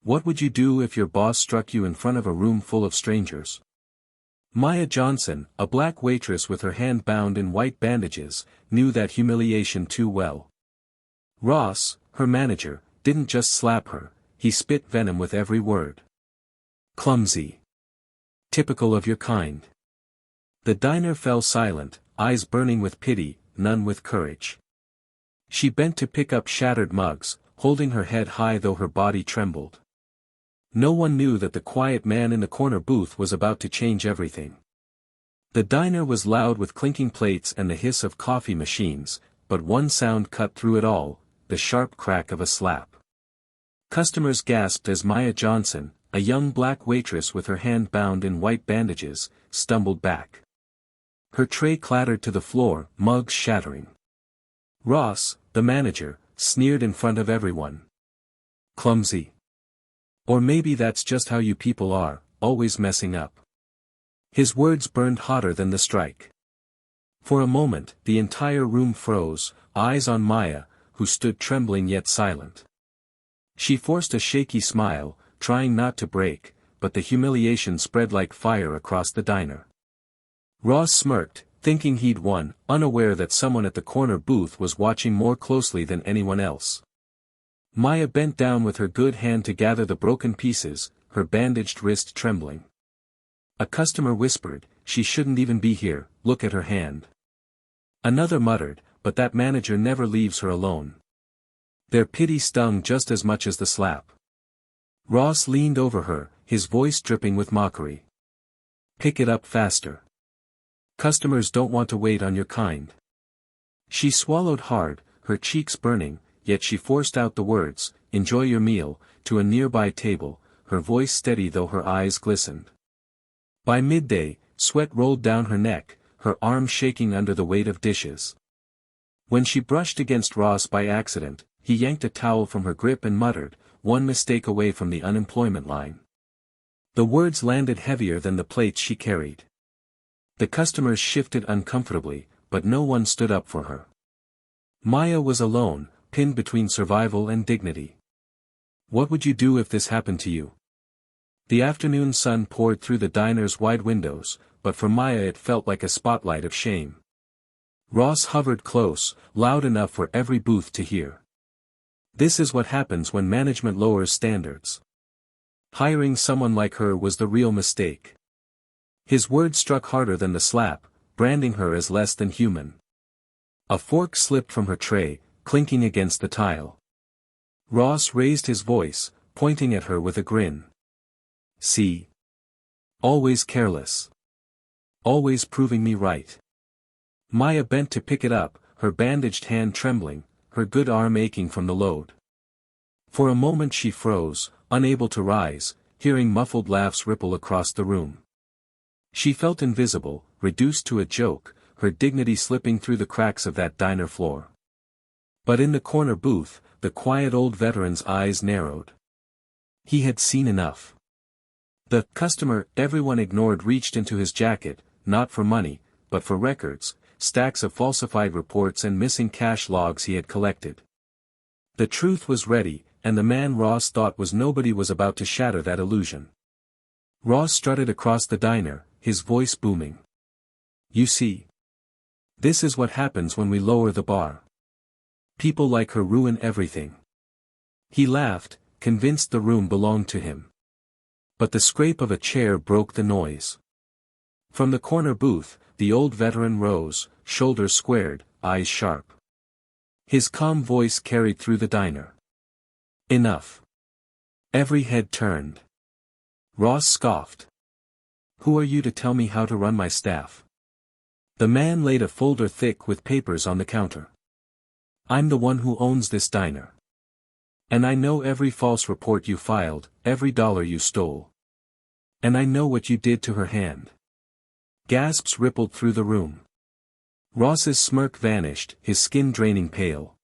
What would you do if your boss struck you in front of a room full of strangers? Maya Johnson, a black waitress with her hand bound in white bandages, knew that humiliation too well. Ross, her manager, didn't just slap her, he spit venom with every word. Clumsy. Typical of your kind. The diner fell silent, eyes burning with pity, none with courage. She bent to pick up shattered mugs, holding her head high though her body trembled. No one knew that the quiet man in the corner booth was about to change everything. The diner was loud with clinking plates and the hiss of coffee machines, but one sound cut through it all, the sharp crack of a slap. Customers gasped as Maya Johnson, a young black waitress with her hand bound in white bandages, stumbled back. Her tray clattered to the floor, mugs shattering. Ross, the manager, sneered in front of everyone. Clumsy. Or maybe that's just how you people are, always messing up. His words burned hotter than the strike. For a moment, the entire room froze, eyes on Maya, who stood trembling yet silent. She forced a shaky smile, trying not to break, but the humiliation spread like fire across the diner. Ross smirked, thinking he'd won, unaware that someone at the corner booth was watching more closely than anyone else. Maya bent down with her good hand to gather the broken pieces, her bandaged wrist trembling. A customer whispered, "She shouldn't even be here, look at her hand." Another muttered, "But that manager never leaves her alone." Their pity stung just as much as the slap. Ross leaned over her, his voice dripping with mockery. "Pick it up faster. Customers don't want to wait on your kind." She swallowed hard, her cheeks burning, yet she forced out the words, "Enjoy your meal," to a nearby table, her voice steady though her eyes glistened. By midday, sweat rolled down her neck, her arms shaking under the weight of dishes. When she brushed against Ross by accident, he yanked a towel from her grip and muttered, "One mistake away from the unemployment line." The words landed heavier than the plates she carried. The customers shifted uncomfortably, but no one stood up for her. Maya was alone, pinned between survival and dignity. What would you do if this happened to you? The afternoon sun poured through the diner's wide windows, but for Maya it felt like a spotlight of shame. Ross hovered close, loud enough for every booth to hear. This is what happens when management lowers standards. Hiring someone like her was the real mistake. His words struck harder than the slap, branding her as less than human. A fork slipped from her tray, clinking against the tile. Ross raised his voice, pointing at her with a grin. "See? Always careless. Always proving me right." Maya bent to pick it up, her bandaged hand trembling, her good arm aching from the load. For a moment she froze, unable to rise, hearing muffled laughs ripple across the room. She felt invisible, reduced to a joke, her dignity slipping through the cracks of that diner floor. But in the corner booth, the quiet old veteran's eyes narrowed. He had seen enough. The customer everyone ignored reached into his jacket, not for money, but for records, stacks of falsified reports and missing cash logs he had collected. The truth was ready, and the man Ross thought was nobody was about to shatter that illusion. Ross strutted across the diner, his voice booming. "You see? This is what happens when we lower the bar. People like her ruin everything." He laughed, convinced the room belonged to him. But the scrape of a chair broke the noise. From the corner booth, the old veteran rose, shoulders squared, eyes sharp. His calm voice carried through the diner. "Enough." Every head turned. Ross scoffed. "Who are you to tell me how to run my staff?" The man laid a folder thick with papers on the counter. "I'm the one who owns this diner. And I know every false report you filed, every dollar you stole. And I know what you did to her hand." Gasps rippled through the room. Ross's smirk vanished, his skin draining pale.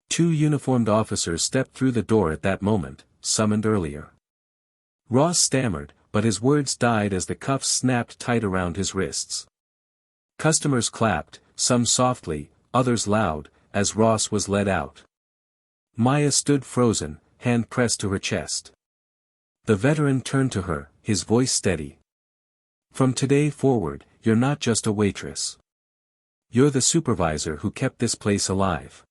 Two uniformed officers stepped through the door at that moment, summoned earlier. Ross stammered, but his words died as the cuffs snapped tight around his wrists. Customers clapped, some softly, others loud, as Ross was led out. Maya stood frozen, hand pressed to her chest. The veteran turned to her, his voice steady. From today forward, you're not just a waitress. You're the supervisor who kept this place alive.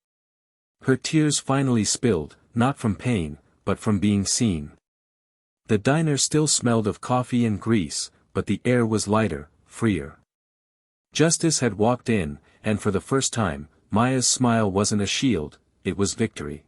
Her tears finally spilled, not from pain, but from being seen. The diner still smelled of coffee and grease, but the air was lighter, freer. Justice had walked in, and for the first time, Maya's smile wasn't a shield, it was victory.